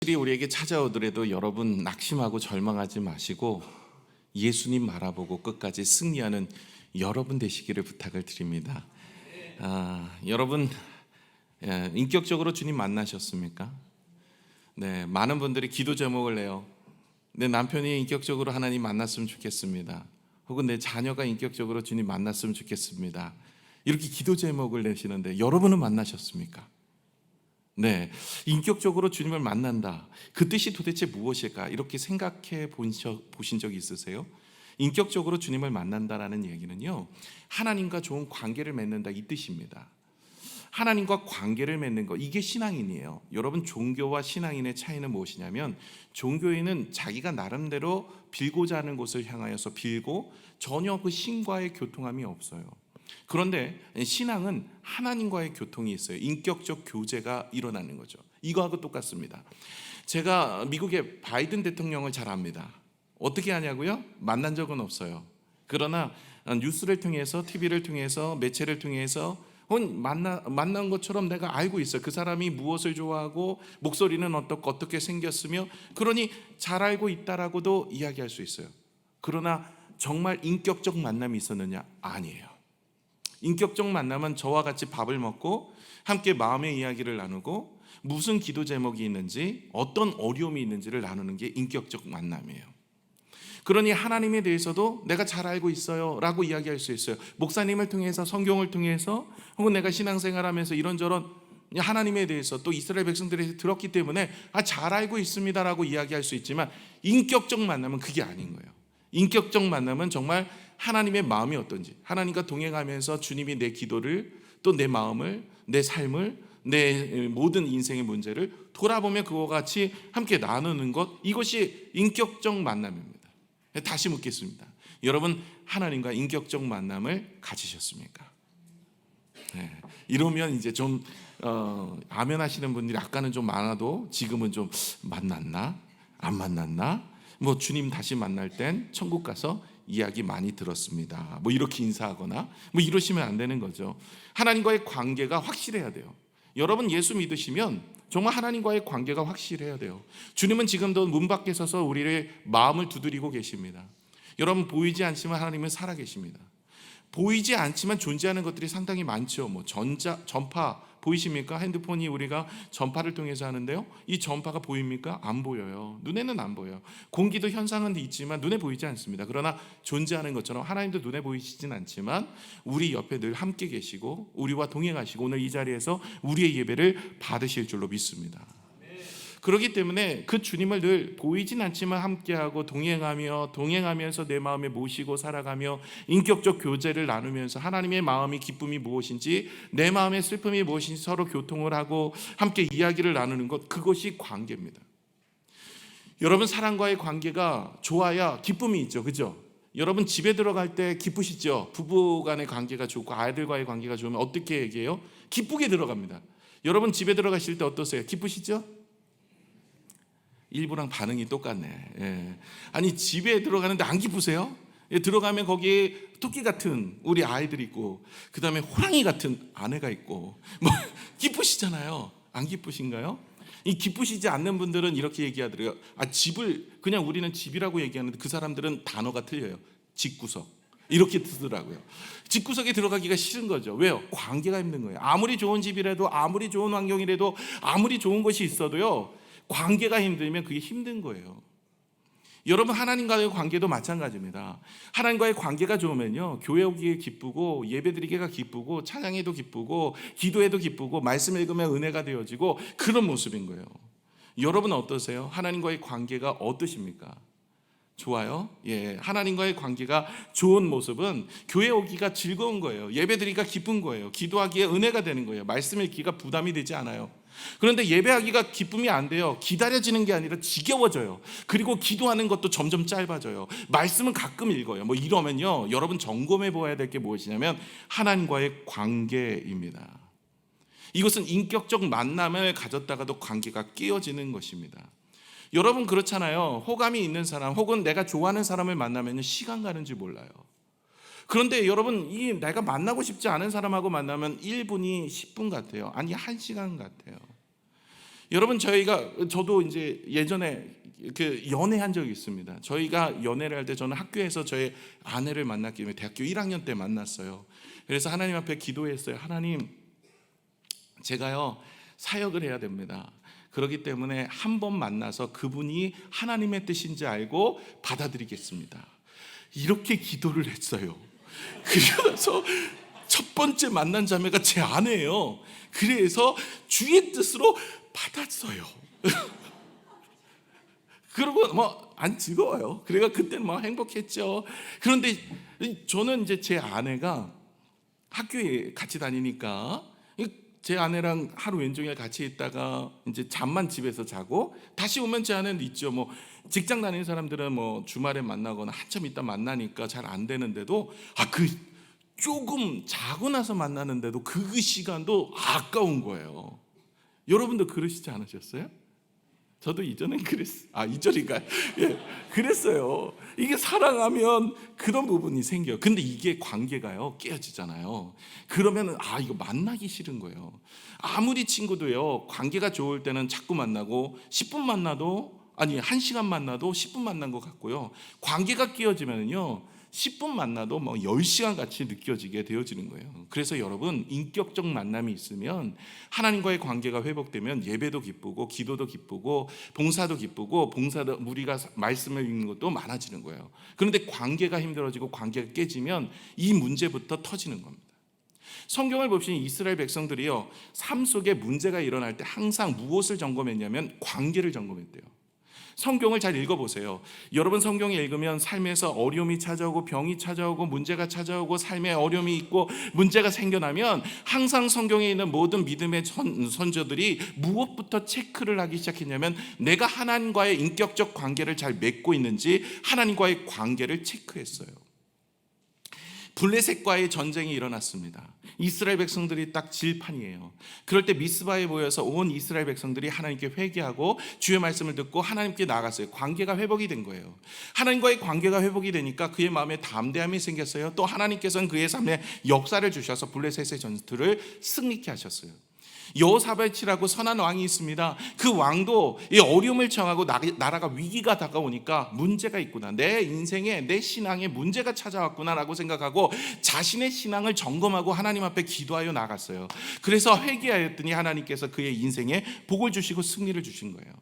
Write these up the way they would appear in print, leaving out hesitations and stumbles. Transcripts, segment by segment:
일이 우리에게 찾아오더라도 여러분 낙심하고 절망하지 마시고 예수님 바라보고 끝까지 승리하는 여러분 되시기를 부탁을 드립니다. 여러분 인격적으로 주님 만나셨습니까? 네, 많은 분들이 기도 제목을 내요. 내 남편이 인격적으로 하나님 만났으면 좋겠습니다. 혹은 내 자녀가 인격적으로 주님 만났으면 좋겠습니다. 이렇게 기도 제목을 내시는데 여러분은 만나셨습니까? 네, 인격적으로 주님을 만난다. 그 뜻이 도대체 무엇일까? 이렇게 생각해 보신 적이 있으세요? 인격적으로 주님을 만난다라는 얘기는요, 하나님과 좋은 관계를 맺는다 이 뜻입니다. 하나님과 관계를 맺는 것, 이게 신앙인이에요. 여러분, 종교와 신앙인의 차이는 무엇이냐면, 종교인은 자기가 나름대로 빌고자 하는 곳을 향하여서 빌고 전혀 그 신과의 교통함이 없어요. 그런데 신앙은 하나님과의 교통이 있어요. 인격적 교제가 일어나는 거죠. 이거하고 똑같습니다. 제가 미국의 바이든 대통령을 잘 압니다. 어떻게 하냐고요? 만난 적은 없어요. 그러나 뉴스를 통해서, TV를 통해서, 매체를 통해서 만난 것처럼 내가 알고 있어요. 그 사람이 무엇을 좋아하고 목소리는 어떻게 생겼으며, 그러니 잘 알고 있다라고도 이야기할 수 있어요. 그러나 정말 인격적 만남이 있었느냐? 아니에요. 인격적 만남은 저와 같이 밥을 먹고 함께 마음의 이야기를 나누고 무슨 기도 제목이 있는지, 어떤 어려움이 있는지를 나누는 게 인격적 만남이에요. 그러니 하나님에 대해서도 내가 잘 알고 있어요 라고 이야기할 수 있어요. 목사님을 통해서, 성경을 통해서, 혹은 내가 신앙생활하면서 이런저런 하나님에 대해서, 또 이스라엘 백성들이 들었기 때문에 잘 알고 있습니다 라고 이야기할 수 있지만, 인격적 만남은 그게 아닌 거예요. 인격적 만남은 정말 하나님의 마음이 어떤지, 하나님과 동행하면서 주님이 내 기도를, 또 내 마음을, 내 삶을, 내 모든 인생의 문제를 돌아보며 그와 같이 함께 나누는 것, 이것이 인격적 만남입니다. 다시 묻겠습니다. 여러분, 하나님과 인격적 만남을 가지셨습니까? 네, 이러면 이제 좀 아멘 하시는 분들이 아까는 좀 많아도 지금은 좀 만났나? 안 만났나? 뭐 주님 다시 만날 땐 천국 가서 이야기 많이 들었습니다. 뭐 이렇게 인사하거나 뭐 이러시면 안 되는 거죠. 하나님과의 관계가 확실해야 돼요. 여러분, 예수 믿으시면 정말 하나님과의 관계가 확실해야 돼요. 주님은 지금도 문 밖에 서서 우리의 마음을 두드리고 계십니다. 여러분, 보이지 않지만 하나님은 살아 계십니다. 보이지 않지만 존재하는 것들이 상당히 많죠. 뭐 전파 보이십니까? 핸드폰이 우리가 전파를 통해서 하는데요, 이 전파가 보입니까? 안 보여요. 눈에는 안 보여요. 공기도 현상은 있지만 눈에 보이지 않습니다. 그러나 존재하는 것처럼 하나님도 눈에 보이시진 않지만 우리 옆에 늘 함께 계시고 우리와 동행하시고 오늘 이 자리에서 우리의 예배를 받으실 줄로 믿습니다. 그렇기 때문에 그 주님을 늘 보이진 않지만 함께하고 동행하면서 내 마음에 모시고 살아가며 인격적 교제를 나누면서 하나님의 마음이, 기쁨이 무엇인지, 내 마음의 슬픔이 무엇인지 서로 교통을 하고 함께 이야기를 나누는 것, 그것이 관계입니다. 여러분, 사람과의 관계가 좋아야 기쁨이 있죠. 그죠? 여러분, 집에 들어갈 때 기쁘시죠? 부부 간의 관계가 좋고 아이들과의 관계가 좋으면 어떻게 얘기해요? 기쁘게 들어갑니다. 여러분, 집에 들어가실 때 어떠세요? 기쁘시죠? 일부랑 반응이 똑같네. 예. 아니, 집에 들어가는데 안 기쁘세요? 예, 들어가면 거기에 토끼 같은 우리 아이들이 있고, 그 다음에 호랑이 같은 아내가 있고, 뭐 기쁘시잖아요. 안 기쁘신가요? 이 기쁘시지 않는 분들은 이렇게 얘기하더라고요. 집을 그냥 우리는 집이라고 얘기하는데 그 사람들은 단어가 틀려요. 집구석 이렇게 듣더라고요. 집구석에 들어가기가 싫은 거죠. 왜요? 관계가 힘든 거예요. 아무리 좋은 집이라도, 아무리 좋은 환경이라도, 아무리 좋은 것이 있어도요, 관계가 힘들면 그게 힘든 거예요. 여러분, 하나님과의 관계도 마찬가지입니다. 하나님과의 관계가 좋으면요, 교회 오기에 기쁘고, 예배드리기가 기쁘고, 찬양해도 기쁘고, 기도해도 기쁘고, 말씀 읽으면 은혜가 되어지고, 그런 모습인 거예요. 여러분 어떠세요? 하나님과의 관계가 어떠십니까? 좋아요? 예, 하나님과의 관계가 좋은 모습은 교회 오기가 즐거운 거예요. 예배드리기가 기쁜 거예요. 기도하기에 은혜가 되는 거예요. 말씀 읽기가 부담이 되지 않아요. 그런데 예배하기가 기쁨이 안 돼요. 기다려지는 게 아니라 지겨워져요. 그리고 기도하는 것도 점점 짧아져요. 말씀은 가끔 읽어요. 뭐 이러면요, 여러분 점검해 보아야 될 게 무엇이냐면 하나님과의 관계입니다. 이것은 인격적 만남을 가졌다가도 관계가 깨어지는 것입니다. 여러분, 그렇잖아요. 호감이 있는 사람 혹은 내가 좋아하는 사람을 만나면 시간 가는 줄 몰라요. 그런데 여러분, 내가 만나고 싶지 않은 사람하고 만나면 1분이 10분 같아요. 아니, 1시간 같아요. 여러분, 저도 이제 예전에 그 연애한 적이 있습니다. 저희가 연애를 할 때 저는 학교에서 저의 아내를 만났기 때문에 대학교 1학년 때 만났어요. 그래서 하나님 앞에 기도했어요. 하나님, 제가요 사역을 해야 됩니다. 그렇기 때문에 한 번 만나서 그분이 하나님의 뜻인지 알고 받아들이겠습니다. 이렇게 기도를 했어요. 그래서 첫 번째 만난 자매가 제 아내예요. 그래서 주의 뜻으로 받았어요. 그리고 뭐 안 즐거워요. 그래가 그때는 뭐 행복했죠. 그런데 저는 이제 제 아내가 학교에 같이 다니니까 제 아내랑 하루 왼종일 같이 있다가 이제 잠만 집에서 자고 다시 오면 제 아내는 있죠. 뭐 직장 다니는 사람들은 뭐 주말에 만나거나 한참 있다 만나니까 잘 안 되는데도 그 조금 자고 나서 만나는데도 그 시간도 아까운 거예요. 여러분도 그러시지 않으셨어요? 저도 이전엔 이전인가요? 예, 그랬어요. 이게 사랑하면 그런 부분이 생겨요. 근데 이게 관계가요 깨어지잖아요. 그러면 이거 만나기 싫은 거예요. 아무리 친구도요 관계가 좋을 때는 자꾸 만나고 10분 만나도 1시간 만나도 10분 만난 것 같고요. 관계가 깨어지면요 10분 만나도 뭐 10시간 같이 느껴지게 되어지는 거예요. 그래서 여러분, 인격적 만남이 있으면 하나님과의 관계가 회복되면 예배도 기쁘고 기도도 기쁘고 봉사도 기쁘고 우리가 말씀을 읽는 것도 많아지는 거예요. 그런데 관계가 힘들어지고 관계가 깨지면 이 문제부터 터지는 겁니다. 성경을 보시면 이스라엘 백성들이요 삶 속에 문제가 일어날 때 항상 무엇을 점검했냐면 관계를 점검했대요. 성경을 잘 읽어보세요. 여러분, 성경을 읽으면 삶에서 어려움이 찾아오고 병이 찾아오고 문제가 찾아오고 삶에 어려움이 있고 문제가 생겨나면 항상 성경에 있는 모든 믿음의 선조들이 무엇부터 체크를 하기 시작했냐면 내가 하나님과의 인격적 관계를 잘 맺고 있는지 하나님과의 관계를 체크했어요. 블레셋과의 전쟁이 일어났습니다. 이스라엘 백성들이 딱 질판이에요. 그럴 때 미스바에 모여서 온 이스라엘 백성들이 하나님께 회개하고 주의 말씀을 듣고 하나님께 나아갔어요. 관계가 회복이 된 거예요. 하나님과의 관계가 회복이 되니까 그의 마음에 담대함이 생겼어요. 또 하나님께서는 그의 삶에 역사를 주셔서 블레셋의 전투를 승리케 하셨어요. 여호사밧이라고 선한 왕이 있습니다. 그 왕도 이 어려움을 청하고 나라가 위기가 다가오니까 문제가 있구나, 내 인생에 내 신앙에 문제가 찾아왔구나라고 생각하고 자신의 신앙을 점검하고 하나님 앞에 기도하여 나갔어요. 그래서 회개하였더니 하나님께서 그의 인생에 복을 주시고 승리를 주신 거예요.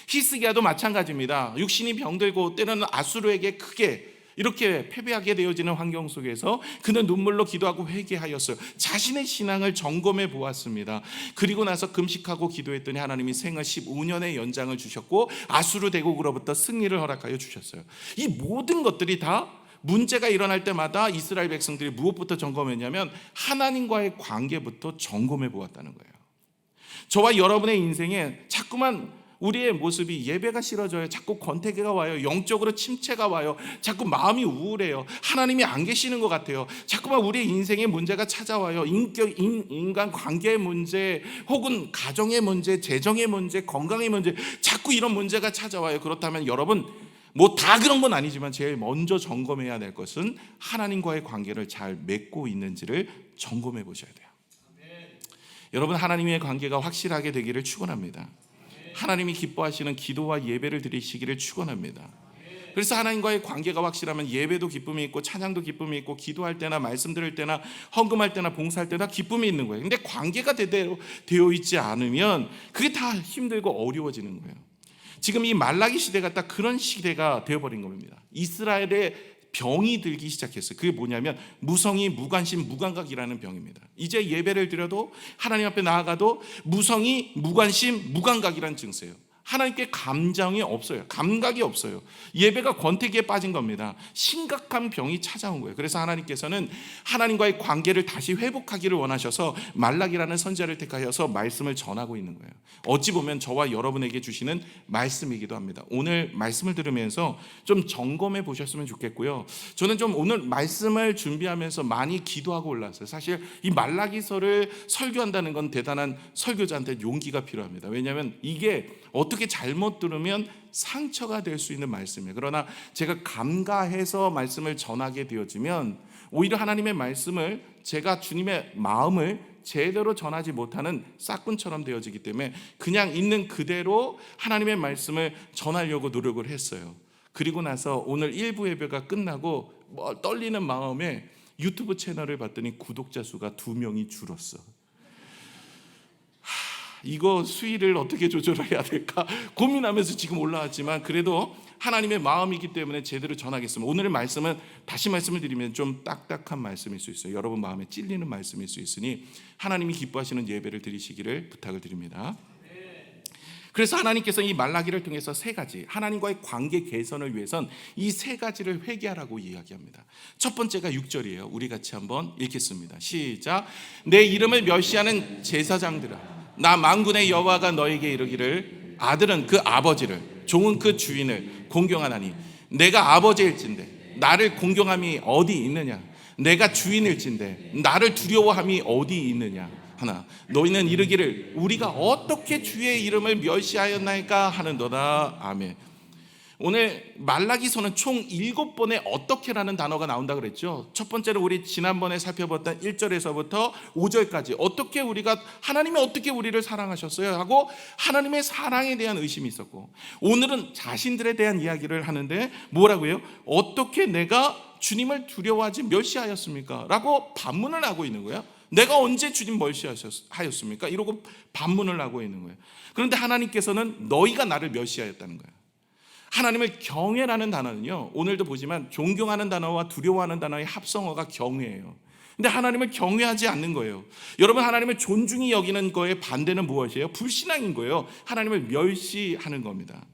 히스기야도 마찬가지입니다. 육신이 병들고 때로는 아수르에게 크게 이렇게 패배하게 되어지는 환경 속에서 그는 눈물로 기도하고 회개하였어요. 자신의 신앙을 점검해 보았습니다. 그리고 나서 금식하고 기도했더니 하나님이 생을 15년의 연장을 주셨고 아수르 대국으로부터 승리를 허락하여 주셨어요. 이 모든 것들이 다 문제가 일어날 때마다 이스라엘 백성들이 무엇부터 점검했냐면 하나님과의 관계부터 점검해 보았다는 거예요. 저와 여러분의 인생에 자꾸만 우리의 모습이 예배가 싫어져요. 자꾸 권태기가 와요. 영적으로 침체가 와요. 자꾸 마음이 우울해요. 하나님이 안 계시는 것 같아요. 자꾸만 우리의 인생에 문제가 찾아와요. 인간 관계의 문제, 혹은 가정의 문제, 재정의 문제, 건강의 문제, 자꾸 이런 문제가 찾아와요. 그렇다면 여러분, 뭐 다 그런 건 아니지만 제일 먼저 점검해야 될 것은 하나님과의 관계를 잘 맺고 있는지를 점검해 보셔야 돼요. 여러분, 하나님의 관계가 확실하게 되기를 축원합니다. 하나님이 기뻐하시는 기도와 예배를 드리시기를 축원합니다. 그래서 하나님과의 관계가 확실하면 예배도 기쁨이 있고 찬양도 기쁨이 있고 기도할 때나 말씀 들을 때나 헌금할 때나 봉사할 때나 기쁨이 있는 거예요. 근데 관계가 제대로 되어 있지 않으면 그게 다 힘들고 어려워지는 거예요. 지금 이 말라기 시대가 딱 그런 시대가 되어버린 겁니다. 이스라엘의 병이 들기 시작했어요. 그게 뭐냐면 무성의, 무관심, 무감각이라는 병입니다. 이제 예배를 드려도 하나님 앞에 나아가도 무성의, 무관심, 무감각이라는 증세예요. 하나님께 감정이 없어요. 감각이 없어요. 예배가 권태기에 빠진 겁니다. 심각한 병이 찾아온 거예요. 그래서 하나님께서는 하나님과의 관계를 다시 회복하기를 원하셔서 말라기라는 선지자를 택하여서 말씀을 전하고 있는 거예요. 어찌 보면 저와 여러분에게 주시는 말씀이기도 합니다. 오늘 말씀을 들으면서 좀 점검해 보셨으면 좋겠고요. 저는 좀 오늘 말씀을 준비하면서 많이 기도하고 올랐어요. 사실 이 말라기서를 설교한다는 건 대단한 설교자한테 용기가 필요합니다. 왜냐하면 이게 어떻게 잘못 들으면 상처가 될 수 있는 말씀이에요. 그러나 제가 감가해서 말씀을 전하게 되어지면 오히려 하나님의 말씀을 제가 주님의 마음을 제대로 전하지 못하는 싹군처럼 되어지기 때문에 그냥 있는 그대로 하나님의 말씀을 전하려고 노력을 했어요. 그리고 나서 오늘 1부 예배가 끝나고 떨리는 마음에 유튜브 채널을 봤더니 구독자 수가 2명이 줄었어. 이거 수위를 어떻게 조절해야 될까 고민하면서 지금 올라왔지만 그래도 하나님의 마음이기 때문에 제대로 전하겠습니다. 오늘의 말씀은 다시 말씀을 드리면 좀 딱딱한 말씀일 수 있어요. 여러분 마음에 찔리는 말씀일 수 있으니 하나님이 기뻐하시는 예배를 드리시기를 부탁을 드립니다. 그래서 하나님께서 이 말라기를 통해서 3가지 하나님과의 관계 개선을 위해선 이 3가지를 회개하라고 이야기합니다. 첫 번째가 6절이에요. 우리 같이 한번 읽겠습니다. 시작. 내 이름을 멸시하는 제사장들아, 나 만군의 여호와가 너에게 이르기를 아들은 그 아버지를 종은 그 주인을 공경하나니 내가 아버지일진데 나를 공경함이 어디 있느냐, 내가 주인일진데 나를 두려워함이 어디 있느냐 하나, 너희는 이르기를 우리가 어떻게 주의 이름을 멸시하였나이까 하는도다. 아멘. 오늘 말라기서는 총 7번의 어떻게라는 단어가 나온다 그랬죠. 첫 번째로 우리 지난번에 살펴봤던 1절에서부터 5절까지 어떻게 우리가 하나님이 어떻게 우리를 사랑하셨어요 하고 하나님의 사랑에 대한 의심이 있었고, 오늘은 자신들에 대한 이야기를 하는데 뭐라고요? 어떻게 내가 주님을 두려워하지 멸시하였습니까? 라고 반문을 하고 있는 거예요. 내가 언제 주님 멸시하였습니까? 이러고 반문을 하고 있는 거예요. 그런데 하나님께서는 너희가 나를 멸시하였다는 거예요. 하나님을 경외라는 단어는요, 오늘도 보지만 존경하는 단어와 두려워하는 단어의 합성어가 경외예요. 근데 하나님을 경외하지 않는 거예요. 여러분, 하나님을 존중히 여기는 거에 반대는 무엇이에요? 불신앙인 거예요. 하나님을 멸시하는 겁니다.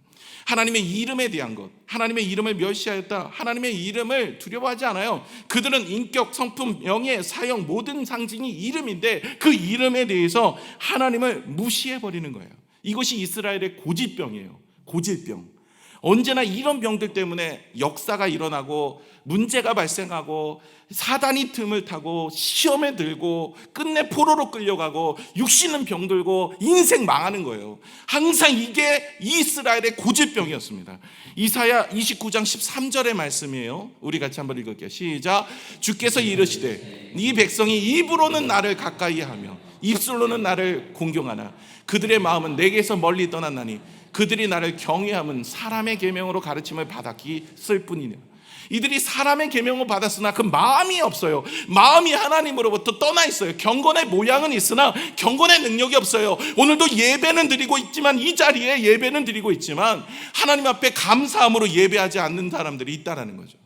하나님의 이름에 대한 것, 하나님의 이름을 멸시하였다. 하나님의 이름을 두려워하지 않아요. 그들은 인격, 성품, 명예, 사형 모든 상징이 이름인데 그 이름에 대해서 하나님을 무시해버리는 거예요. 이것이 이스라엘의 고질병이에요. 고질병. 언제나 이런 병들 때문에 역사가 일어나고 문제가 발생하고 사단이 틈을 타고 시험에 들고 끝내 포로로 끌려가고 육신은 병들고 인생 망하는 거예요. 항상 이게 이스라엘의 고질병이었습니다. 이사야 29장 13절의 말씀이에요. 우리 같이 한번 읽을게요. 시작. 주께서 이르시되 이 백성이 입으로는 나를 가까이 하며 입술로는 나를 공경하나 그들의 마음은 내게서 멀리 떠났나니 그들이 나를 경외함은 사람의 계명으로 가르침을 받았을 뿐이냐. 이들이 사람의 계명을 받았으나 그 마음이 없어요. 마음이 하나님으로부터 떠나 있어요. 경건의 모양은 있으나 경건의 능력이 없어요. 오늘도 예배는 드리고 있지만, 이 자리에 예배는 드리고 있지만 하나님 앞에 감사함으로 예배하지 않는 사람들이 있다라는 거죠.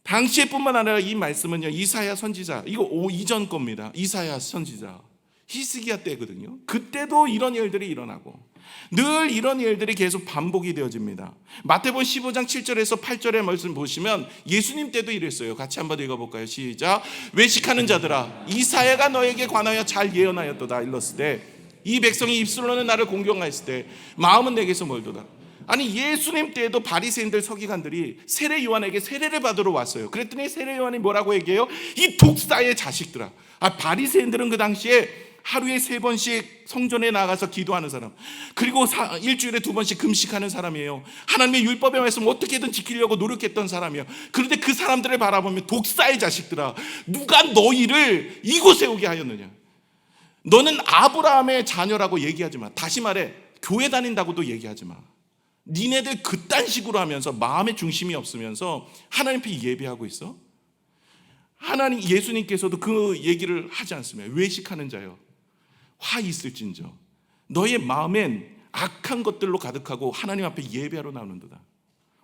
당시에 뿐만 아니라 이 말씀은요, 이사야 선지자, 이거 이전 겁니다. 이사야 선지자 히스기야 때거든요. 그때도 이런 일들이 일어나고 늘 이런 일들이 계속 반복이 되어집니다. 마태복음 15장 7절에서 8절의 말씀 보시면 예수님 때도 이랬어요. 같이 한번 읽어볼까요? 시작. 외식하는 자들아, 이사야가 너에게 관하여 잘 예언하였도다. 일렀을 때 이 백성이 입술로는 나를 공경하였을 때 마음은 내게서 멀도다. 아니, 예수님 때에도 바리새인들 서기관들이 세례 요한에게 세례를 받으러 왔어요. 그랬더니 세례 요한이 뭐라고 얘기해요? 이 독사의 자식들아. 바리새인들은 그 당시에 하루에 3번씩 성전에 나가서 기도하는 사람, 그리고 일주일에 2번씩 금식하는 사람이에요. 하나님의 율법의 말씀을 어떻게든 지키려고 노력했던 사람이에요. 그런데 그 사람들을 바라보면 독사의 자식들아, 누가 너희를 이곳에 오게 하였느냐. 너는 아브라함의 자녀라고 얘기하지 마. 다시 말해, 교회 다닌다고도 얘기하지 마. 니네들 그딴 식으로 하면서 마음의 중심이 없으면서 하나님 앞에 예배하고 있어? 하나님, 예수님께서도 그 얘기를 하지 않습니다. 외식하는 자여, 화 있을진저 너의 마음엔 악한 것들로 가득하고 하나님 앞에 예배하러 나오는도다.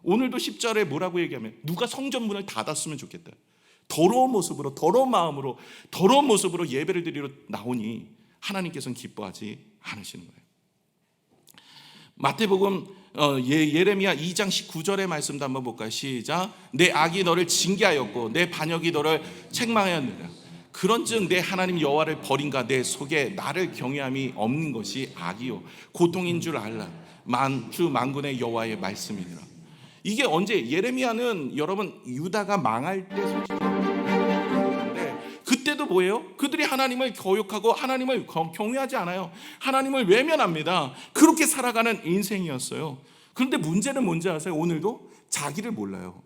오늘도 10절에 뭐라고 얘기하면 누가 성전문을 닫았으면 좋겠다. 더러운 모습으로, 더러운 마음으로, 더러운 모습으로 예배를 드리러 나오니 하나님께서는 기뻐하지 않으시는 거예요. 마태복음 예레미야 2장 19절의 말씀도 한번 볼까요? 시작. 내 악이 너를 징계하였고 내 반역이 너를 책망하였느니라. 그런즉 내 하나님 여호와를 버린가 내 속에 나를 경외함이 없는 것이 악이요 고통인 줄 알라. 주 만군의 여호와의 말씀이니라. 이게 언제? 예레미야는 여러분 유다가 망할 때 솔직히 그때도 뭐예요? 그들이 하나님을 거역하고 하나님을 경외하지 않아요. 하나님을 외면합니다. 그렇게 살아가는 인생이었어요. 그런데 문제는 뭔지 아세요? 오늘도 자기를 몰라요.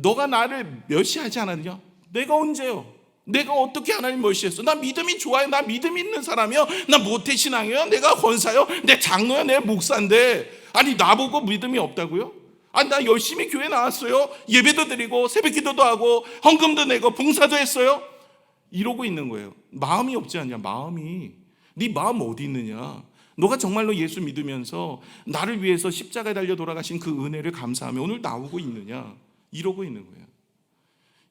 너가 나를 멸시하지 않았냐? 내가 언제요? 내가 어떻게 하나님 멸시했어? 나 믿음이 좋아요. 나 믿음 있는 사람이요. 나 모태신앙이요. 내가 권사요. 내 장로야. 내 목사인데 아니 나보고 믿음이 없다고요? 아니 나 열심히 교회 나왔어요. 예배도 드리고 새벽기도도 하고 헌금도 내고 봉사도 했어요. 이러고 있는 거예요. 마음이 없지 않냐? 마음이. 네 마음 어디 있느냐? 너가 정말로 예수 믿으면서 나를 위해서 십자가에 달려 돌아가신 그 은혜를 감사하며 오늘 나오고 있느냐? 이러고 있는 거예요.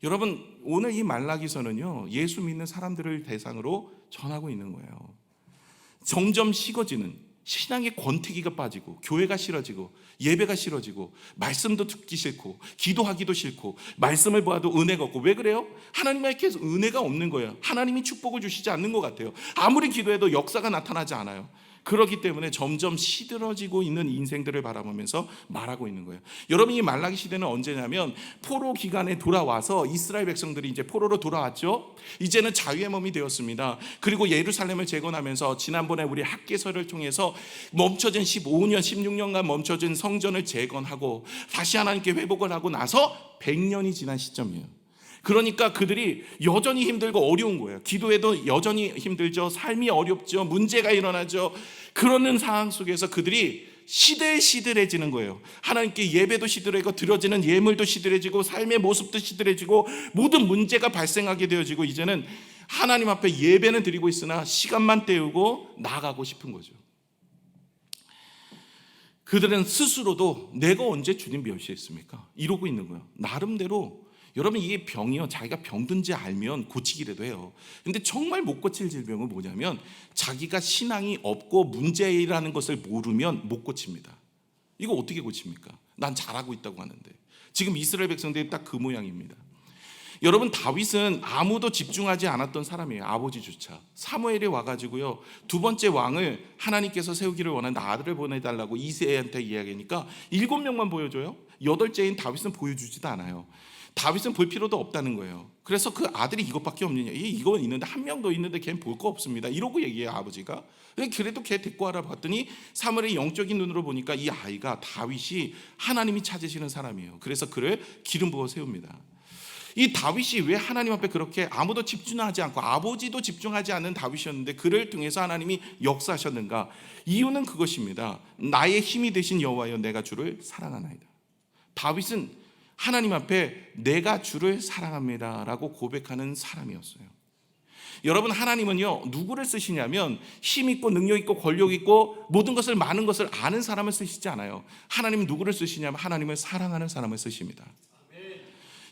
여러분 오늘 이 말라기서는요 예수 믿는 사람들을 대상으로 전하고 있는 거예요. 점점 식어지는 신앙의 권태기가 빠지고 교회가 싫어지고 예배가 싫어지고 말씀도 듣기 싫고 기도하기도 싫고 말씀을 보아도 은혜가 없고 왜 그래요? 하나님께 은혜가 없는 거예요. 하나님이 축복을 주시지 않는 것 같아요. 아무리 기도해도 역사가 나타나지 않아요. 그렇기 때문에 점점 시들어지고 있는 인생들을 바라보면서 말하고 있는 거예요. 여러분 이 말라기 시대는 언제냐면 포로 기간에 돌아와서 이스라엘 백성들이 이제 포로로 돌아왔죠. 이제는 자유의 몸이 되었습니다. 그리고 예루살렘을 재건하면서 지난번에 우리 학개서를 통해서 멈춰진 15년 16년간 멈춰진 성전을 재건하고 다시 하나님께 회복을 하고 나서 100년이 지난 시점이에요. 그러니까 그들이 여전히 힘들고 어려운 거예요. 기도해도 여전히 힘들죠. 삶이 어렵죠. 문제가 일어나죠. 그러는 상황 속에서 그들이 시들시들해지는 거예요. 하나님께 예배도 시들해지고 드려지는 예물도 시들해지고 삶의 모습도 시들해지고 모든 문제가 발생하게 되어지고 이제는 하나님 앞에 예배는 드리고 있으나 시간만 때우고 나가고 싶은 거죠. 그들은 스스로도 내가 언제 주님 멸시했습니까? 이러고 있는 거예요. 나름대로 여러분 이게 병이요 자기가 병든지 알면 고치기라도 해요. 근데 정말 못 고칠 질병은 뭐냐면 자기가 신앙이 없고 문제라는 것을 모르면 못 고칩니다. 이거 어떻게 고칩니까? 난 잘하고 있다고 하는데 지금 이스라엘 백성들이 딱 그 모양입니다. 여러분 다윗은 아무도 집중하지 않았던 사람이에요. 아버지조차. 사무엘이 와가지고요 두 번째 왕을 하나님께서 세우기를 원하는데 아들을 보내달라고 이새한테 이야기하니까 7명만 보여줘요. 8째인 다윗은 보여주지도 않아요. 다윗은 볼 필요도 없다는 거예요. 그래서 그 아들이 이것밖에 없느냐? 이거 있는데 한 명 더 있는데 걔는 볼 거 없습니다. 이러고 얘기해요 아버지가. 그래도 걔 데리고 와라 봤더니 사무엘의 영적인 눈으로 보니까 이 아이가 다윗이 하나님이 찾으시는 사람이에요. 그래서 그를 기름 부어 세웁니다. 이 다윗이 왜 하나님 앞에 그렇게 아무도 집중하지 않고 아버지도 집중하지 않는 다윗이었는데 그를 통해서 하나님이 역사하셨는가? 이유는 그것입니다. 나의 힘이 되신 여호와여 내가 주를 사랑하나이다. 다윗은 하나님 앞에 내가 주를 사랑합니다 라고 고백하는 사람이었어요. 여러분 하나님은요 누구를 쓰시냐면 힘 있고 능력 있고 권력 있고 모든 것을 많은 것을 아는 사람을 쓰시지 않아요. 하나님은 누구를 쓰시냐면 하나님을 사랑하는 사람을 쓰십니다.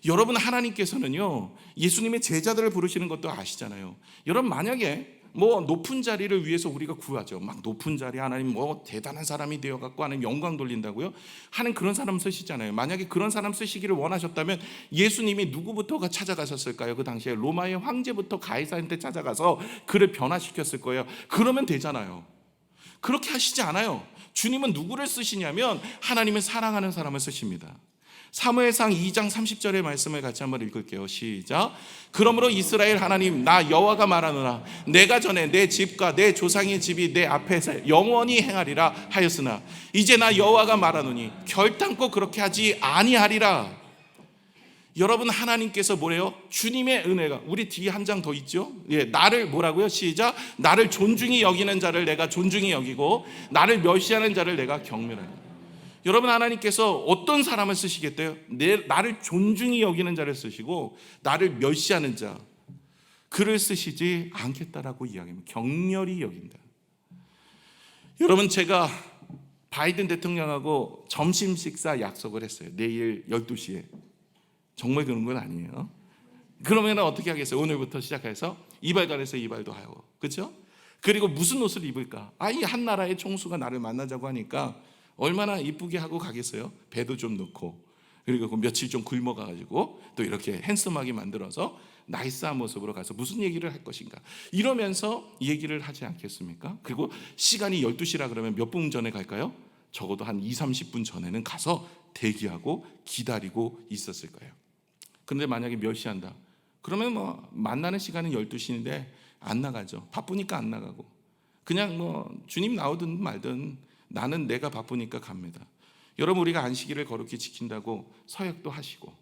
여러분 하나님께서는요 예수님의 제자들을 부르시는 것도 아시잖아요. 여러분 만약에 뭐 높은 자리를 위해서 우리가 구하죠. 막 높은 자리 하나님 뭐 대단한 사람이 되어갖고 하나님 영광 돌린다고요 하는 그런 사람 쓰시잖아요. 만약에 그런 사람 쓰시기를 원하셨다면 예수님이 누구부터가 찾아가셨을까요? 그 당시에 로마의 황제부터 가이사한테 찾아가서 그를 변화시켰을 거예요. 그러면 되잖아요. 그렇게 하시지 않아요. 주님은 누구를 쓰시냐면 하나님을 사랑하는 사람을 쓰십니다. 사무엘상 2장 30절의 말씀을 같이 한번 읽을게요. 시작. 그러므로 이스라엘 하나님 나 여호와가 말하노라 내가 전에 내 집과 내 조상의 집이 내 앞에서 영원히 행하리라 하였으나 이제 나 여호와가 말하노니 결단코 그렇게 하지 아니하리라. 여러분 하나님께서 뭐래요? 주님의 은혜가 우리 뒤에 한 장 더 있죠? 예, 나를 뭐라고요? 시작. 나를 존중히 여기는 자를 내가 존중히 여기고 나를 멸시하는 자를 내가 경멸하리. 여러분 하나님께서 어떤 사람을 쓰시겠대요? 나를 존중히 여기는 자를 쓰시고 나를 멸시하는 자 그를 쓰시지 않겠다라고 이야기합니다. 격렬히 여긴다. 여러분 제가 바이든 대통령하고 점심 식사 약속을 했어요. 내일 12시에. 정말 그런 건 아니에요. 그러면 어떻게 하겠어요? 오늘부터 시작해서 이발관에서 이발도 하고 그렇죠? 그리고 무슨 옷을 입을까? 이 한 나라의 총수가 나를 만나자고 하니까 얼마나 이쁘게 하고 가겠어요? 배도 좀 넣고 그리고 그 며칠 좀 굶어가지고 또 이렇게 핸섬하게 만들어서 나이스한 모습으로 가서 무슨 얘기를 할 것인가 이러면서 얘기를 하지 않겠습니까? 그리고 시간이 12시라 그러면 몇 분 전에 갈까요? 적어도 한 20-30분 전에는 가서 대기하고 기다리고 있었을 거예요. 그런데 만약에 멸시한다 그러면 뭐 만나는 시간은 12시인데 안 나가죠. 바쁘니까 안 나가고 그냥 뭐 주님 나오든 말든 나는 내가 바쁘니까 갑니다. 여러분, 우리가 안식일을 거룩히 지킨다고 서약도 하시고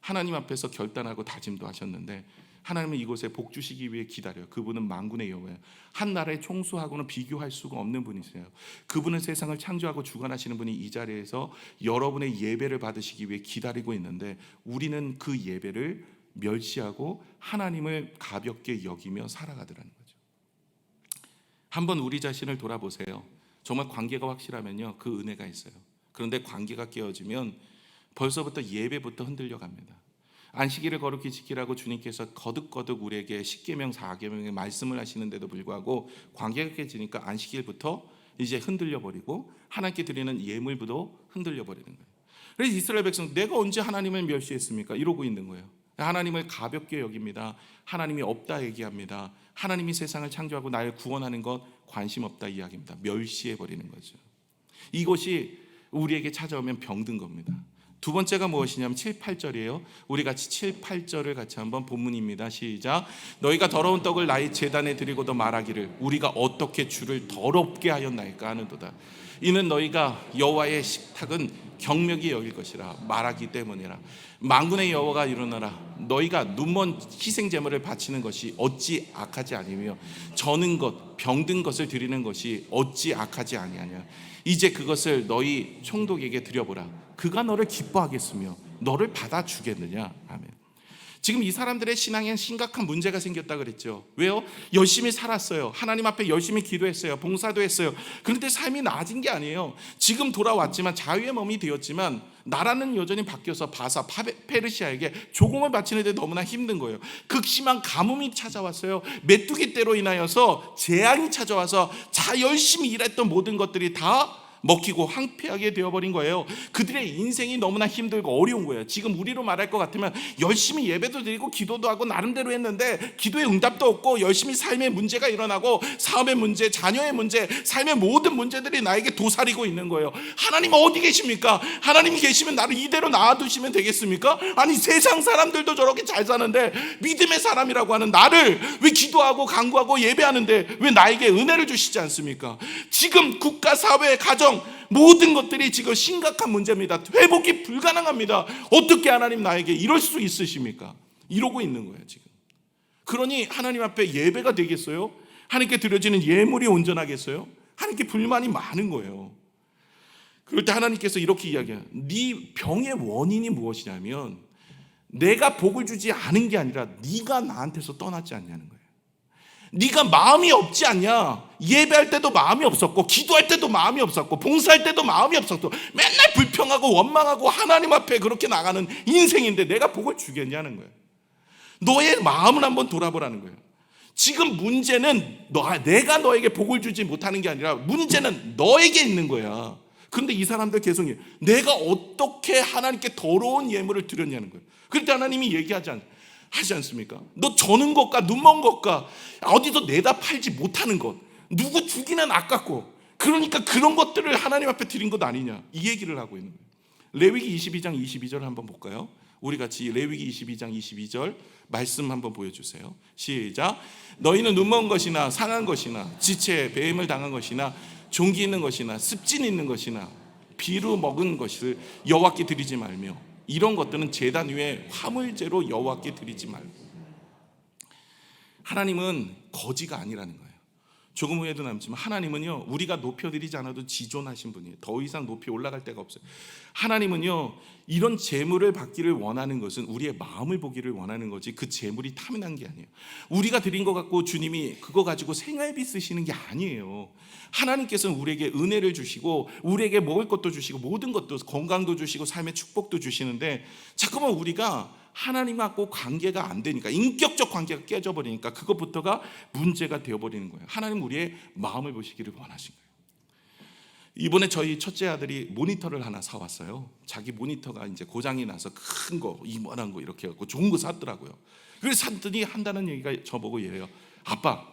하나님 앞에서 결단하고 다짐도 하셨는데 하나님은 이곳에 복 주시기 위해 기다려요. 그분은 만군의 여호와예요. 한 나라의 총수하고는 비교할 수가 없는 분이세요. 그분은 세상을 창조하고 주관하시는 분이 이 자리에서 여러분의 예배를 받으시기 위해 기다리고 있는데 우리는 그 예배를 멸시하고 하나님을 가볍게 여기며 살아가더라는 거죠. 한번 우리 자신을 돌아보세요. 정말 관계가 확실하면요, 그 은혜가 있어요. 그런데 관계가 깨어지면 벌써부터 예배부터 흔들려 갑니다. 안식일을 거룩히 지키라고 주님께서 거듭거듭 우리에게 십계명 4계명의 말씀을 하시는데도 불구하고 관계가 깨지니까 안식일부터 이제 흔들려 버리고 하나님께 드리는 예물부도 흔들려 버리는 거예요. 그래서 이스라엘 백성, 내가 언제 하나님을 멸시했습니까? 이러고 있는 거예요. 하나님을 가볍게 여깁니다. 하나님이 없다 얘기합니다. 하나님이 세상을 창조하고 나를 구원하는 것 관심 없다 이야기입니다. 멸시해 버리는 거죠. 이것이 우리에게 찾아오면 병든 겁니다. 두 번째가 무엇이냐면 7, 8절이에요. 우리 같이 7, 8절을 같이 한번 본문입니다. 시작. 너희가 더러운 떡을 나의 제단에 드리고도 말하기를 우리가 어떻게 주를 더럽게 하였나이까 하는도다. 이는 너희가 여호와의 식탁은 경멸히 여길 것이라 말하기 때문이라. 만군의 여호와가 이르노라. 너희가 눈먼 희생 제물을 바치는 것이 어찌 악하지 아니며 저는 것 병든 것을 드리는 것이 어찌 악하지 아니하냐. 이제 그것을 너희 총독에게 드려보라. 그가 너를 기뻐하겠으며 너를 받아주겠느냐. 아멘. 지금 이 사람들의 신앙엔 심각한 문제가 생겼다 그랬죠. 왜요? 열심히 살았어요. 하나님 앞에 열심히 기도했어요. 봉사도 했어요. 그런데 삶이 나아진 게 아니에요. 지금 돌아왔지만 자유의 몸이 되었지만 나라는 여전히 바뀌어서 바사, 페르시아에게 조공을 바치는데 너무나 힘든 거예요. 극심한 가뭄이 찾아왔어요. 메뚜기 떼로 인하여서 재앙이 찾아와서 열심히 일했던 모든 것들이 다 먹히고 황폐하게 되어버린 거예요. 그들의 인생이 너무나 힘들고 어려운 거예요. 지금 우리로 말할 것 같으면 열심히 예배도 드리고 기도도 하고 나름대로 했는데 기도에 응답도 없고 열심히 삶의 문제가 일어나고 사업의 문제, 자녀의 문제, 삶의 모든 문제들이 나에게 도사리고 있는 거예요. 하나님 어디 계십니까? 하나님이 계시면 나를 이대로 놔두시면 되겠습니까? 아니 세상 사람들도 저렇게 잘 사는데 믿음의 사람이라고 하는 나를 왜 기도하고 간구하고 예배하는데 왜 나에게 은혜를 주시지 않습니까? 지금 국가, 사회, 가정 모든 것들이 지금 심각한 문제입니다. 회복이 불가능합니다. 어떻게 하나님 나에게 이럴 수 있으십니까? 이러고 있는 거예요 지금. 그러니 하나님 앞에 예배가 되겠어요? 하나님께 드려지는 예물이 온전하겠어요? 하나님께 불만이 많은 거예요. 그럴 때 하나님께서 이렇게 이야기해요. 네 병의 원인이 무엇이냐면 내가 복을 주지 않은 게 아니라 네가 나한테서 떠났지 않냐는 거예요. 네가 마음이 없지 않냐? 예배할 때도 마음이 없었고 기도할 때도 마음이 없었고 봉사할 때도 마음이 없었고 맨날 불평하고 원망하고 하나님 앞에 그렇게 나가는 인생인데 내가 복을 주겠냐는 거예요. 너의 마음을 한번 돌아보라는 거예요. 지금 문제는 내가 너에게 복을 주지 못하는 게 아니라 문제는 너에게 있는 거야. 그런데 이 사람들 계속 내가 어떻게 하나님께 더러운 예물을 드렸냐는 거예요. 그런데 하나님이 하지 않습니까? 너 저는 것과 눈먼 것과 어디서 내다 팔지 못하는 것, 누구 주기는 아깝고, 그러니까 그런 것들을 하나님 앞에 드린 것 아니냐, 이 얘기를 하고 있는 거예요. 레위기 22장 22절 한번 볼까요? 우리 같이 레위기 22장 22절 말씀 한번 보여주세요. 시작. 너희는 눈먼 것이나 상한 것이나 지체 배임을 당한 것이나 종기 있는 것이나 습진 있는 것이나 비루 먹은 것을 여호와께 드리지 말며 이런 것들은 제단 위에 화물제로 여호와께 드리지 말고. 하나님은 거지가 아니라는 거예요. 조금 후에도 남지만 하나님은요, 우리가 높여드리지 않아도 지존하신 분이에요. 더 이상 높이 올라갈 데가 없어요. 하나님은요, 이런 재물을 받기를 원하는 것은 우리의 마음을 보기를 원하는 거지 그 재물이 탐난 게 아니에요. 우리가 드린 것 같고 주님이 그거 가지고 생활비 쓰시는 게 아니에요. 하나님께서는 우리에게 은혜를 주시고 우리에게 먹을 것도 주시고 모든 것도, 건강도 주시고 삶의 축복도 주시는데 자꾸만 우리가 하나님하고 관계가 안 되니까, 인격적 관계가 깨져버리니까 그것부터가 문제가 되어버리는 거예요. 하나님 우리의 마음을 보시기를 원하신 거예요. 이번에 저희 첫째 아들이 모니터를 하나 사왔어요. 자기 모니터가 이제 고장이 나서 큰 거, 이만한 거 이렇게 해갖고 좋은 거 샀더라고요. 그래서 샀더니 한다는 얘기가 저보고 이래요. 아빠,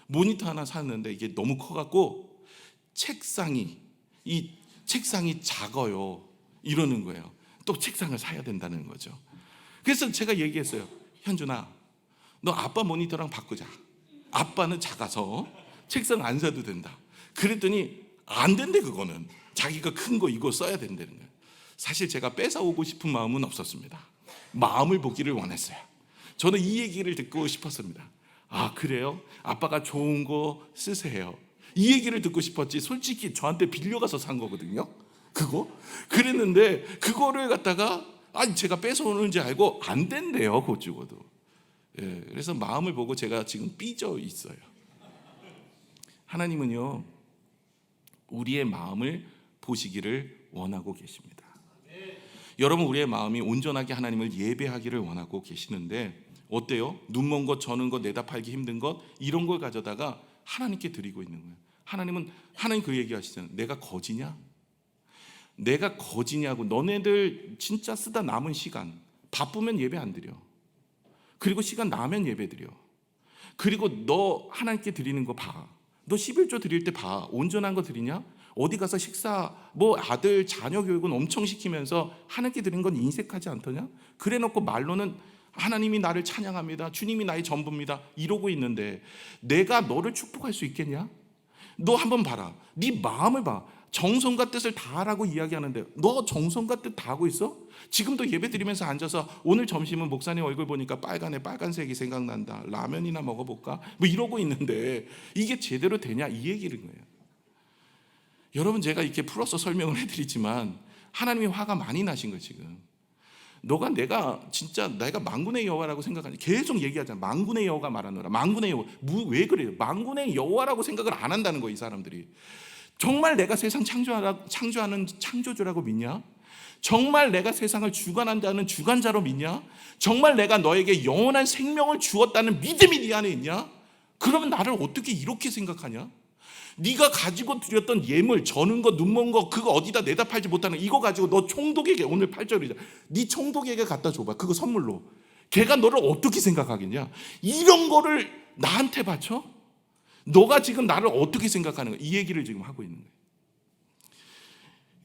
모니터 하나 샀는데 이게 너무 커갖고 책상이 작아요. 이러는 거예요. 또 책상을 사야 된다는 거죠. 그래서 제가 얘기했어요. 현준아, 너 아빠 모니터랑 바꾸자. 아빠는 작아서 책상 안 사도 된다. 그랬더니 안 된대. 그거는 자기가 큰 거 이거 써야 된다는 거예요. 사실 제가 뺏어오고 싶은 마음은 없었습니다. 마음을 보기를 원했어요. 저는 이 얘기를 듣고 싶었습니다. 아, 그래요? 아빠가 좋은 거 쓰세요. 이 얘기를 듣고 싶었지. 솔직히 저한테 빌려가서 산 거거든요. 그거? 그랬는데 그거를 갖다가 제가 뺏어오는지 알고 안 된대요. 그거 죽어도. 예, 그래서 마음을 보고 제가 지금 삐져 있어요. 하나님은요, 우리의 마음을 보시기를 원하고 계십니다. 여러분, 우리의 마음이 온전하게 하나님을 예배하기를 원하고 계시는데 어때요? 눈먼 것, 저는 것, 내다 팔기 힘든 것, 이런 걸 가져다가 하나님께 드리고 있는 거예요. 하나님 그 얘기하시잖아요. 내가 거지냐? 내가 거지냐고. 너네들 진짜 쓰다 남은 시간, 바쁘면 예배 안 드려. 그리고 시간 나면 예배 드려. 그리고 너 하나님께 드리는 거 봐. 너 11조 드릴 때 봐. 온전한 거 드리냐? 어디 가서 식사, 아들 자녀 교육은 엄청 시키면서 하나님께 드린 건 인색하지 않더냐? 그래 놓고 말로는 하나님이 나를 찬양합니다, 주님이 나의 전부입니다, 이러고 있는데 내가 너를 축복할 수 있겠냐? 너 한번 봐라. 네 마음을 봐. 정성과 뜻을 다하라고 이야기하는데 너 정성과 뜻 다하고 있어? 지금도 예배 드리면서 앉아서 오늘 점심은 목사님 얼굴 보니까 빨간색이 생각난다, 라면이나 먹어볼까? 이러고 있는데 이게 제대로 되냐? 이 얘기를 거예요. 여러분, 제가 이렇게 풀어서 설명을 해드리지만 하나님이 화가 많이 나신 거예요. 지금 내가 만군의 여호와라고 생각하니 계속 얘기하잖아. 만군의 여호와가 말하노라. 만군의 여호와. 왜 그래요? 만군의 여호와라고 생각을 안 한다는 거예요, 이 사람들이. 정말 내가 세상 창조하는 창조주라고 믿냐? 정말 내가 세상을 주관한다는 주관자로 믿냐? 정말 내가 너에게 영원한 생명을 주었다는 믿음이 네 안에 있냐? 그러면 나를 어떻게 이렇게 생각하냐? 네가 가지고 드렸던 예물, 저는 거, 눈먼 거, 그거 어디다 내다 팔지 못하는 이거 가지고 너 총독에게, 오늘 8절이잖아, 네 총독에게 갖다 줘봐. 그거 선물로. 걔가 너를 어떻게 생각하겠냐? 이런 거를 나한테 바쳐? 너가 지금 나를 어떻게 생각하는 거야? 이 얘기를 지금 하고 있는 거예요.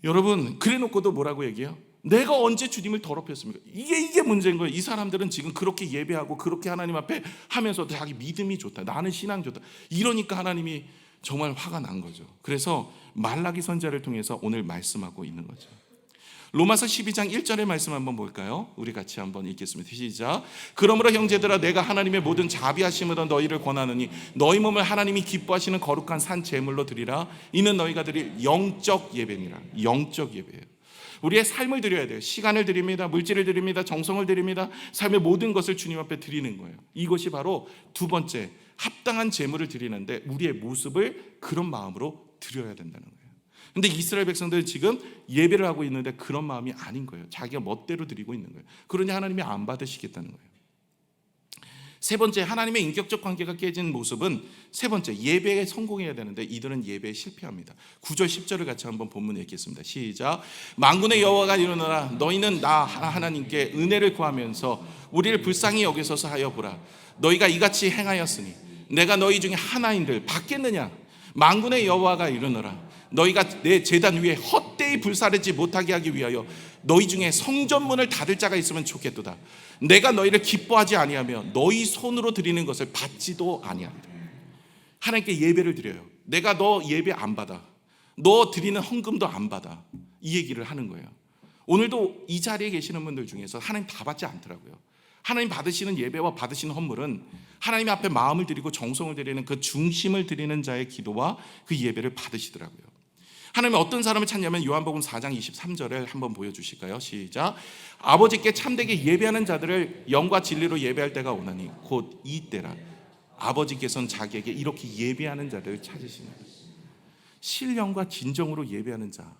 여러분, 그래 놓고도 뭐라고 얘기해요? 내가 언제 주님을 더럽혔습니까? 이게 문제인 거예요. 이 사람들은 지금 그렇게 예배하고 그렇게 하나님 앞에 하면서 자기 믿음이 좋다, 나는 신앙이 좋다, 이러니까 하나님이 정말 화가 난 거죠. 그래서 말라기 선지자를 통해서 오늘 말씀하고 있는 거죠. 로마서 12장 1절의 말씀 한번 볼까요? 우리 같이 한번 읽겠습니다. 시작. 그러므로 형제들아, 내가 하나님의 모든 자비하심으로 너희를 권하느니 너희 몸을 하나님이 기뻐하시는 거룩한 산 제물로 드리라. 이는 너희가 드릴 영적 예배니라. 영적 예배예요. 우리의 삶을 드려야 돼요. 시간을 드립니다, 물질을 드립니다, 정성을 드립니다. 삶의 모든 것을 주님 앞에 드리는 거예요. 이것이 바로 두 번째, 합당한 제물을 드리는데 우리의 모습을 그런 마음으로 드려야 된다는 거예요. 근데 이스라엘 백성들은 지금 예배를 하고 있는데 그런 마음이 아닌 거예요. 자기가 멋대로 드리고 있는 거예요. 그러니 하나님이 안 받으시겠다는 거예요. 세 번째, 하나님의 인격적 관계가 깨진 모습은 세 번째, 예배에 성공해야 되는데 이들은 예배에 실패합니다. 9절 10절을 같이 한번 본문 읽겠습니다. 시작. 만군의 여호와가 이르노라. 너희는 나 하나님께 은혜를 구하면서 우리를 불쌍히 여기소서 하여 보라. 너희가 이같이 행하였으니 내가 너희 중에 하나인들 받겠느냐? 만군의 여호와가 이르노라. 너희가 내 제단 위에 헛되이 불사르지 못하게 하기 위하여 너희 중에 성전문을 닫을 자가 있으면 좋겠도다. 내가 너희를 기뻐하지 아니하며 너희 손으로 드리는 것을 받지도 아니한다. 하나님께 예배를 드려요. 내가 너 예배 안 받아. 너 드리는 헌금도 안 받아. 이 얘기를 하는 거예요. 오늘도 이 자리에 계시는 분들 중에서 하나님 다 받지 않더라고요. 하나님 받으시는 예배와 받으시는 헌물은 하나님 앞에 마음을 드리고 정성을 드리는 그 중심을 드리는 자의 기도와 그 예배를 받으시더라고요. 하나님은 어떤 사람을 찾냐면 요한복음 4장 23절을 한번 보여주실까요? 시작. 아버지께 참되게 예배하는 자들을 영과 진리로 예배할 때가 오나니 곧 이때라. 아버지께서는 자기에게 이렇게 예배하는 자들을 찾으시는 거예요. 신령과 진정으로 예배하는 자,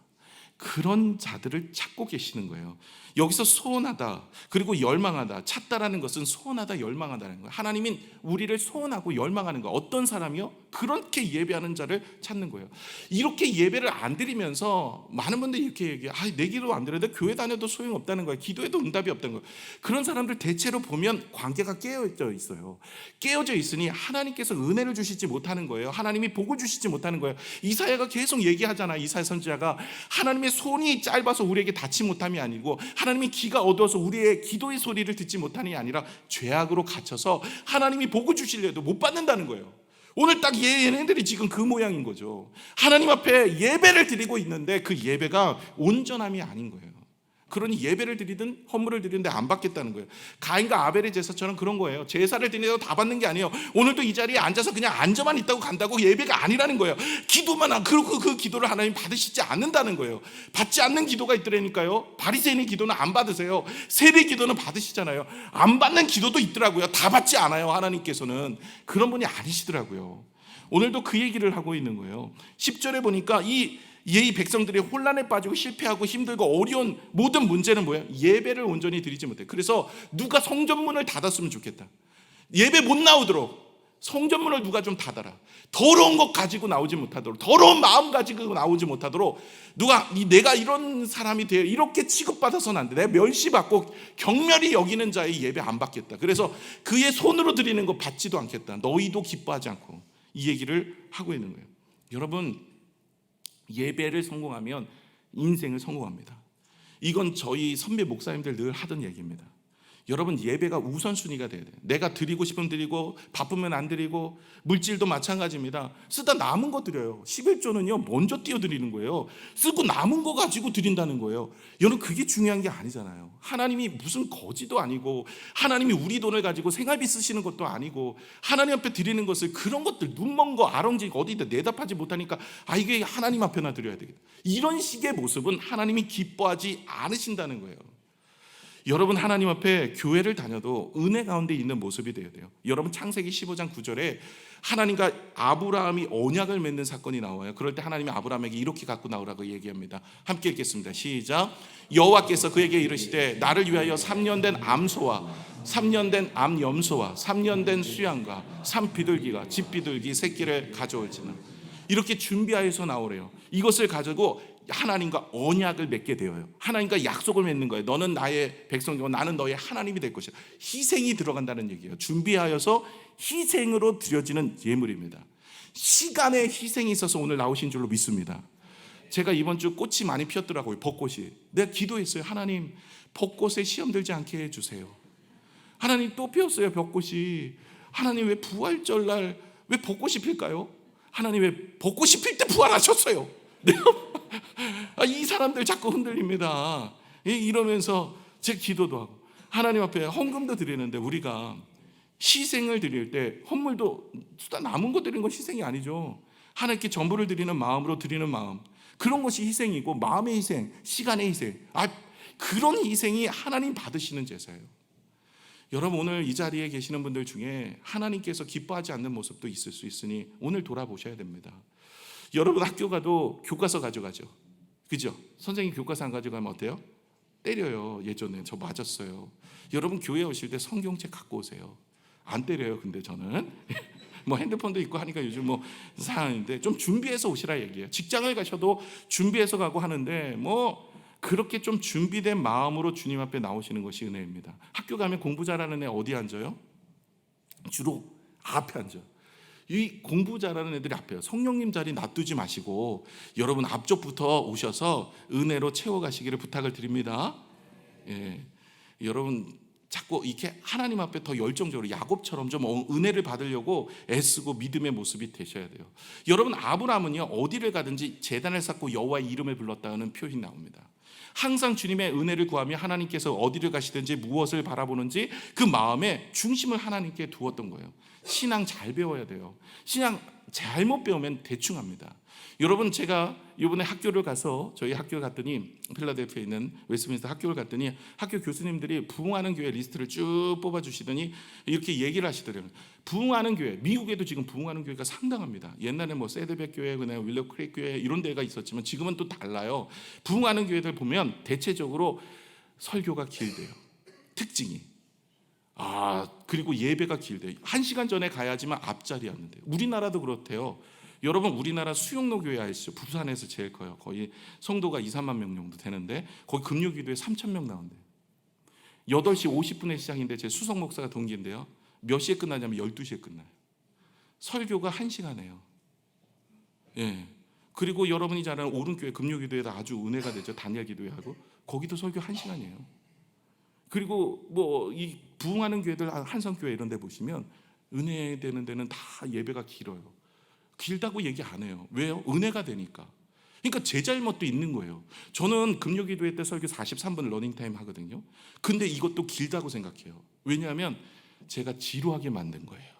그런 자들을 찾고 계시는 거예요. 여기서 소원하다 그리고 열망하다, 찾다라는 것은 소원하다, 열망하다는 거예요. 하나님은 우리를 소원하고 열망하는 거예요. 어떤 사람이요? 그렇게 예배하는 자를 찾는 거예요. 이렇게 예배를 안 드리면서 많은 분들이 이렇게 얘기해요. 내 기도 안 드려도 교회 다녀도 소용없다는 거예요. 기도해도 응답이 없다는 거예요. 그런 사람들 대체로 보면 관계가 깨어져 있어요. 깨어져 있으니 하나님께서 은혜를 주시지 못하는 거예요. 하나님이 복을 주시지 못하는 거예요. 이사야가 계속 얘기하잖아요. 이사야 선지자가 하나님의 손이 짧아서 우리에게 닿지 못함이 아니고 하나님이 귀가 어두워서 우리의 기도의 소리를 듣지 못하는 게 아니라 죄악으로 갇혀서 하나님이 복을 주시려도 못 받는다는 거예요. 오늘 딱 얘네들이 지금 그 모양인 거죠. 하나님 앞에 예배를 드리고 있는데 그 예배가 온전함이 아닌 거예요. 그러니 예배를 드리든 헌물을 드리는데 안 받겠다는 거예요. 가인과 아벨의 제사처럼 그런 거예요. 제사를 드리는데도 다 받는 게 아니에요. 오늘도 이 자리에 앉아서 그냥 앉아만 있다고 간다고 예배가 아니라는 거예요. 기도만 그리고 그 기도를 하나님 받으시지 않는다는 거예요. 받지 않는 기도가 있더라니까요. 바리새인의 기도는 안 받으세요. 세례 기도는 받으시잖아요. 안 받는 기도도 있더라고요. 다 받지 않아요. 하나님께서는 그런 분이 아니시더라고요. 오늘도 그 얘기를 하고 있는 거예요. 10절에 보니까 이 백성들이 혼란에 빠지고 실패하고 힘들고 어려운 모든 문제는 뭐예요? 예배를 온전히 드리지 못해. 그래서 누가 성전문을 닫았으면 좋겠다. 예배 못 나오도록 성전문을 누가 좀 닫아라. 더러운 것 가지고 나오지 못하도록, 더러운 마음 가지고 나오지 못하도록 누가 내가 이런 사람이 돼 이렇게 취급받아서는 안 돼. 내가 멸시받고 경멸히 여기는 자의 예배 안 받겠다. 그래서 그의 손으로 드리는 거 받지도 않겠다. 너희도 기뻐하지 않고 이 얘기를 하고 있는 거예요. 여러분, 예배를 성공하면 인생을 성공합니다. 이건 저희 선배 목사님들 늘 하던 얘기입니다. 여러분, 예배가 우선순위가 돼야 돼요. 내가 드리고 싶으면 드리고 바쁘면 안 드리고, 물질도 마찬가지입니다. 쓰다 남은 거 드려요. 11조는요 먼저 띄워드리는 거예요. 쓰고 남은 거 가지고 드린다는 거예요. 여러분, 그게 중요한 게 아니잖아요. 하나님이 무슨 거지도 아니고, 하나님이 우리 돈을 가지고 생활비 쓰시는 것도 아니고, 하나님 앞에 드리는 것을 그런 것들 눈먼 거 아렁지 어디다 내답하지 못하니까 이게 하나님 앞에나 드려야 되겠다, 이런 식의 모습은 하나님이 기뻐하지 않으신다는 거예요. 여러분, 하나님 앞에 교회를 다녀도 은혜 가운데 있는 모습이 되어야 돼요. 여러분, 창세기 15장 9절에 하나님과 아브라함이 언약을 맺는 사건이 나와요. 그럴 때 하나님이 아브라함에게 이렇게 갖고 나오라고 얘기합니다. 함께 읽겠습니다. 시작. 여호와께서 그에게 이르시되 나를 위하여 3년 된 암소와 3년 된 암염소와 3년 된 수양과 산비둘기가 집비둘기 새끼를 가져올지는, 이렇게 준비하여서 나오래요. 이것을 가지고 하나님과 언약을 맺게 되어요. 하나님과 약속을 맺는 거예요. 너는 나의 백성이고 나는 너의 하나님이 될 것이다. 희생이 들어간다는 얘기예요. 준비하여서 희생으로 드려지는 예물입니다. 시간의 희생이 있어서 오늘 나오신 줄로 믿습니다. 제가 이번 주 꽃이 많이 피었더라고요. 벚꽃이. 내가 기도했어요. 하나님, 벚꽃에 시험 들지 않게 해주세요. 하나님, 또 피었어요. 벚꽃이. 하나님, 왜 부활절날 왜 벚꽃이 필까요? 하나님, 왜 벚꽃이 필 때 부활하셨어요? 이 사람들 자꾸 흔들립니다. 이러면서 제 기도도 하고 하나님 앞에 헌금도 드리는데, 우리가 희생을 드릴 때 헌물도 수다 남은 거 드리는 건 희생이 아니죠. 하나님께 전부를 드리는 마음으로 드리는 마음, 그런 것이 희생이고, 마음의 희생, 시간의 희생, 그런 희생이 하나님 받으시는 제사예요. 여러분, 오늘 이 자리에 계시는 분들 중에 하나님께서 기뻐하지 않는 모습도 있을 수 있으니 오늘 돌아보셔야 됩니다. 여러분, 학교 가도 교과서 가져가죠. 그죠? 선생님 교과서 안 가져가면 어때요? 때려요. 예전에 저 맞았어요. 여러분, 교회 오실 때 성경책 갖고 오세요. 안 때려요. 근데 저는 뭐 핸드폰도 있고 하니까 요즘 뭐 상황인데, 좀 준비해서 오시라 얘기해요. 직장을 가셔도 준비해서 가고 하는데, 뭐 그렇게 좀 준비된 마음으로 주님 앞에 나오시는 것이 은혜입니다. 학교 가면 공부 잘하는 애 어디 앉아요? 주로 앞에 앉아요. 이 공부 잘하는 애들이 앞에요. 성령님 자리 놔두지 마시고 여러분 앞쪽부터 오셔서 은혜로 채워가시기를 부탁을 드립니다. 예, 여러분 자꾸 이렇게 하나님 앞에 더 열정적으로 야곱처럼 좀 은혜를 받으려고 애쓰고 믿음의 모습이 되셔야 돼요. 여러분, 아브라함은요 어디를 가든지 제단을 쌓고 여호와의 이름을 불렀다는 표현이 나옵니다. 항상 주님의 은혜를 구하며 하나님께서 어디를 가시든지 무엇을 바라보는지 그 마음에 중심을 하나님께 두었던 거예요. 신앙 잘 배워야 돼요. 신앙 잘못 배우면 대충 합니다. 여러분, 제가 이번에 학교를 가서, 저희 학교를 갔더니 필라델피아에 있는 웨스트민스터 학교를 갔더니 학교 교수님들이 부흥하는 교회 리스트를 쭉 뽑아주시더니 이렇게 얘기를 하시더라고요. 부흥하는 교회, 미국에도 지금 부흥하는 교회가 상당합니다. 옛날에 뭐 세드백 교회, 그냥 윌러 크릭 교회 이런 데가 있었지만 지금은 또 달라요. 부흥하는 교회들 보면 대체적으로 설교가 길대요. 특징이. 그리고 예배가 길대요. 1시간 전에 가야지만 앞자리였는데, 우리나라도 그렇대요. 여러분, 우리나라 수용로 교회 아시죠? 부산에서 제일 커요. 거의 성도가 2-3만 명 정도 되는데 거기 금요기도에 3,000명 나온대요. 8시 50분에 시작인데 제 수석 목사가 동기인데요, 몇 시에 끝나냐면 12시에 끝나요. 설교가 1시간이에요. 예. 그리고 여러분이 잘 아는 오른교회 금요기도에도 아주 은혜가 되죠. 단일 기도회하고 거기도 설교 1시간이에요. 그리고 뭐 이 부흥하는 교회들, 한성교회 이런 데 보시면 은혜되는 데는 다 예배가 길어요. 길다고 얘기 안 해요. 왜요? 은혜가 되니까. 그러니까 제 잘못도 있는 거예요. 저는 금요기도회 때 설교 43분 러닝타임 하거든요. 근데 이것도 길다고 생각해요. 왜냐하면 제가 지루하게 만든 거예요.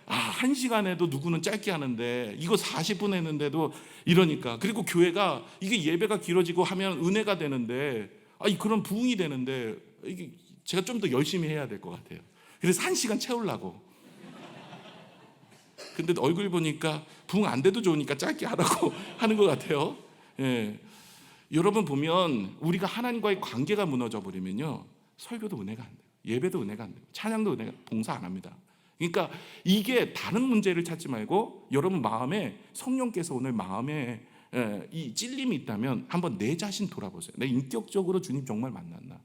1시간에도 누구는 짧게 하는데 이거 40분 했는데도 이러니까. 그리고 교회가 이게 예배가 길어지고 하면 은혜가 되는데 그런 부흥이 되는데 이게 제가 좀 더 열심히 해야 될 것 같아요. 그래서 1시간 채우려고. 근데 얼굴 보니까 부흥 안 돼도 좋으니까 짧게 하라고 하는 것 같아요. 예. 여러분 보면 우리가 하나님과의 관계가 무너져 버리면요, 설교도 은혜가 안 돼요. 예배도 은혜가 안 돼요. 찬양도 은혜가, 봉사 안 합니다. 그러니까 이게 다른 문제를 찾지 말고 여러분 마음에, 성령께서 오늘 마음에 이 찔림이 있다면 한번 내 자신 돌아보세요. 내 인격적으로 주님 정말 만났나?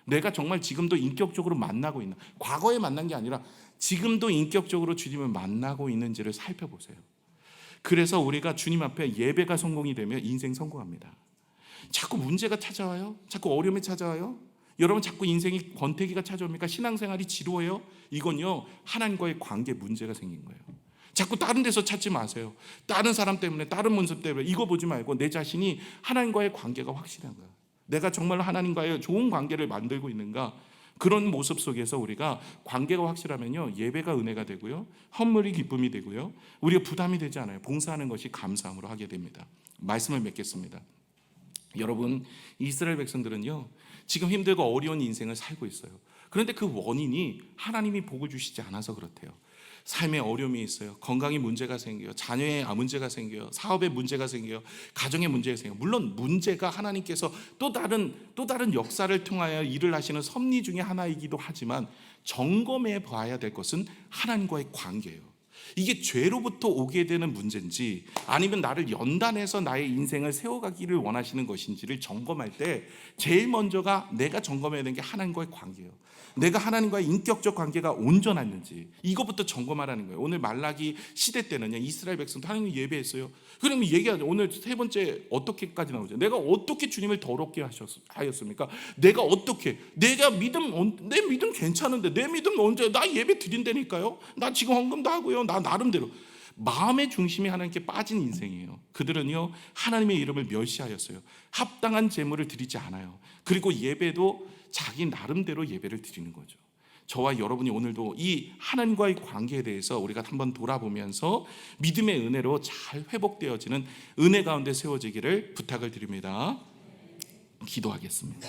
내가 정말 지금도 인격적으로 만나고 있나? 과거에 만난 게 아니라 지금도 인격적으로 주님을 만나고 있는지를 살펴보세요. 그래서 우리가 주님 앞에 예배가 성공이 되면 인생 성공합니다. 자꾸 문제가 찾아와요? 자꾸 어려움이 찾아와요? 여러분 자꾸 인생이 권태기가 찾아옵니까? 신앙생활이 지루해요? 이건요, 하나님과의 관계 문제가 생긴 거예요. 자꾸 다른 데서 찾지 마세요. 다른 사람 때문에, 다른 모습 때문에 이거 보지 말고 내 자신이 하나님과의 관계가 확실한가? 내가 정말 하나님과의 좋은 관계를 만들고 있는가? 그런 모습 속에서 우리가 관계가 확실하면요, 예배가 은혜가 되고요, 헌물이 기쁨이 되고요, 우리가 부담이 되지 않아요. 봉사하는 것이 감사함으로 하게 됩니다. 말씀을 맺겠습니다. 여러분, 이스라엘 백성들은요, 지금 힘들고 어려운 인생을 살고 있어요. 그런데 그 원인이 하나님이 복을 주시지 않아서 그렇대요. 삶에 어려움이 있어요. 건강에 문제가 생겨요. 자녀에 문제가 생겨요. 사업에 문제가 생겨요. 가정에 문제가 생겨요. 물론 문제가 하나님께서 또 다른 역사를 통하여 일을 하시는 섭리 중에 하나이기도 하지만, 점검해 봐야 될 것은 하나님과의 관계예요. 이게 죄로부터 오게 되는 문제인지 아니면 나를 연단해서 나의 인생을 세워가기를 원하시는 것인지를 점검할 때 제일 먼저가 내가 점검해야 되는 게 하나님과의 관계예요. 내가 하나님과의 인격적 관계가 온전했는지 이것부터 점검하라는 거예요. 오늘 말라기 시대 때는요, 이스라엘 백성도 하나님 예배했어요. 그러면 얘기하죠. 오늘 세 번째 어떻게까지 나오죠. 내가 어떻게 주님을 더럽게 하였습니까? 내가 어떻게, 내 믿음 괜찮은데 내 믿음 언제, 나 예배 드린다니까요. 나 지금 헌금도 하고요. 나 나름대로. 마음의 중심이 하나님께 빠진 인생이에요. 그들은요, 하나님의 이름을 멸시하였어요. 합당한 제물을 드리지 않아요. 그리고 예배도 자기 나름대로 예배를 드리는 거죠. 저와 여러분이 오늘도 이 하나님과의 관계에 대해서 우리가 한번 돌아보면서 믿음의 은혜로 잘 회복되어지는 은혜 가운데 세워지기를 부탁을 드립니다. 기도하겠습니다.